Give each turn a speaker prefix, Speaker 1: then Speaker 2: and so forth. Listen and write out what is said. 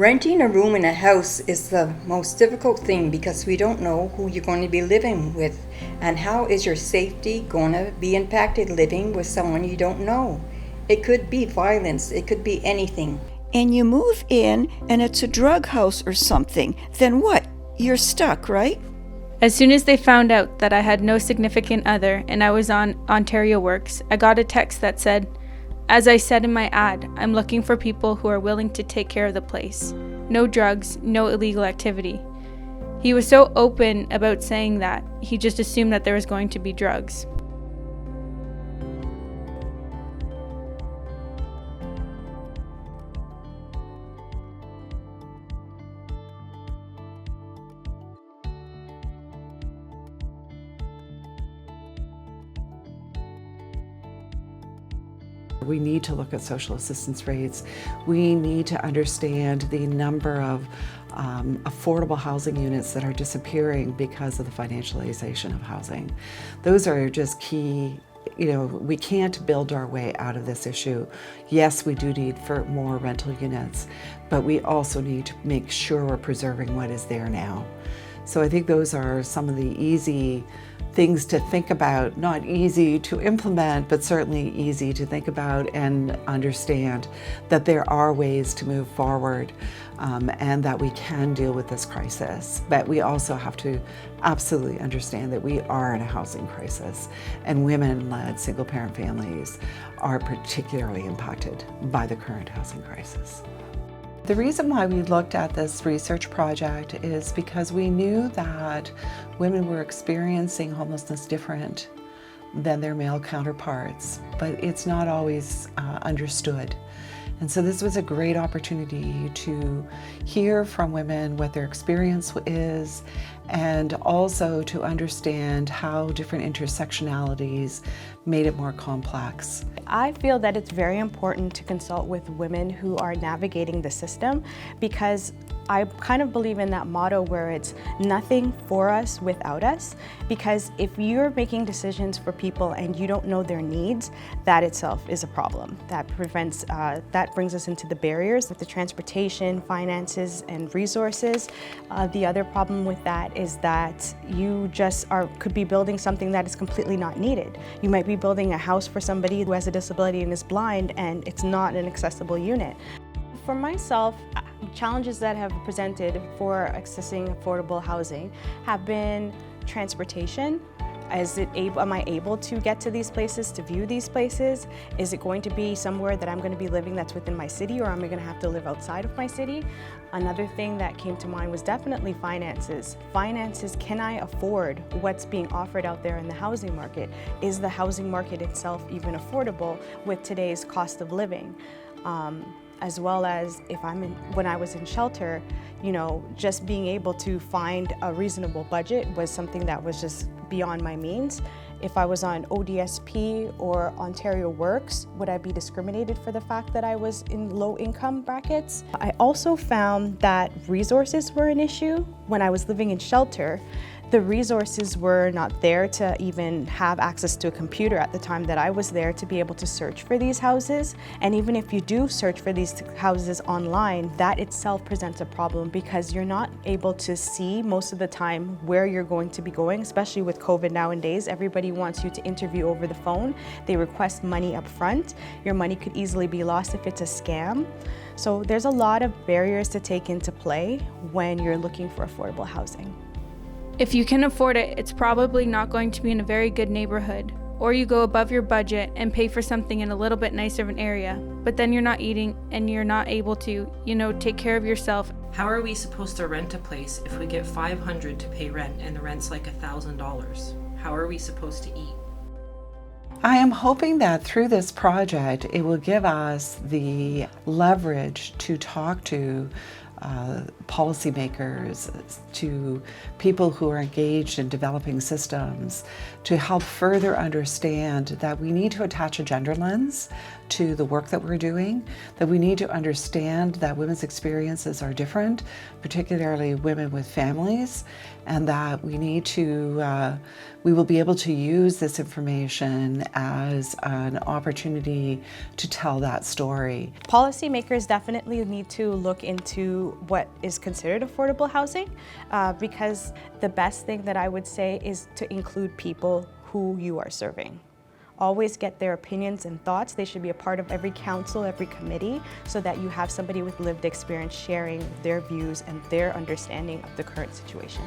Speaker 1: Renting a room in a house is the most difficult thing because we don't know who you're going to be living with, and how is your safety going to be impacted living with someone you don't know. It could be violence, it could be anything.
Speaker 2: And you move in and it's a drug house or something, then what? You're stuck, right?
Speaker 3: As soon as they found out that I had no significant other and I was on Ontario Works, I got a text that said, "As I said in my ad, I'm looking for people who are willing to take care of the place. No drugs, no illegal activity." He was so open about saying that, he just assumed that there was going to be drugs.
Speaker 4: We need to look at social assistance rates. We need to understand the number of affordable housing units that are disappearing because of the financialization of housing. Those are just key. We can't build our way out of this issue. Yes, we do need for more rental units, but we also need to make sure we're preserving what is there now. So I think those are some of the easy things to think about, not easy to implement, but certainly easy to think about and understand that there are ways to move forward and that we can deal with this crisis. But we also have to absolutely understand that we are in a housing crisis, and women-led single-parent families are particularly impacted by the current housing crisis. The reason why we looked at this research project is because we knew that women were experiencing homelessness different than their male counterparts, but it's not always understood. And so this was a great opportunity to hear from women what their experience is, and also to understand how different intersectionalities made it more complex.
Speaker 5: I feel that it's very important to consult with women who are navigating the system, because I kind of believe in that motto where it's nothing for us without us, because if you're making decisions for people and you don't know their needs, that itself is a problem. That brings us into the barriers with the transportation, finances, and resources. The other problem with that is that you just could be building something that is completely not needed. You might be building a house for somebody who has a disability and is blind, and it's not an accessible unit. For myself, challenges that have presented for accessing affordable housing have been transportation. Am I able to get to these places, to view these places? Is it going to be somewhere that I'm going to be living that's within my city, or am I going to have to live outside of my city? Another thing that came to mind was definitely finances. Finances, can I afford what's being offered out there in the housing market? Is the housing market itself even affordable with today's cost of living? As well as when I was in shelter, just being able to find a reasonable budget was something that was just beyond my means. If I was on ODSP or Ontario Works, would I be discriminated for the fact that I was in low income brackets? I also found that resources were an issue. When I was living in shelter, the resources were not there to even have access to a computer at the time that I was there to be able to search for these houses. And even if you do search for these houses online, that itself presents a problem, because you're not able to see most of the time where you're going to be going, especially with COVID nowadays. Everybody wants you to interview over the phone. They request money up front. Your money could easily be lost if it's a scam. So there's a lot of barriers to take into play when you're looking for affordable housing.
Speaker 3: If you can afford it, it's probably not going to be in a very good neighborhood. Or you go above your budget and pay for something in a little bit nicer of an area, but then you're not eating and you're not able to, take care of yourself.
Speaker 6: How are we supposed to rent a place if we get $500 to pay rent and the rent's like $1,000? How are we supposed to eat?
Speaker 4: I am hoping that through this project, it will give us the leverage to talk to policymakers, to people who are engaged in developing systems, to help further understand that we need to attach a gender lens to the work that we're doing, that we need to understand that women's experiences are different, particularly women with families, and that we need to, we will be able to use this information as an opportunity to tell that story.
Speaker 5: Policymakers definitely need to look into to what is considered affordable housing, because the best thing that I would say is to include people who you are serving. Always get their opinions and thoughts. They should be a part of every council, every committee, so that you have somebody with lived experience sharing their views and their understanding of the current situation.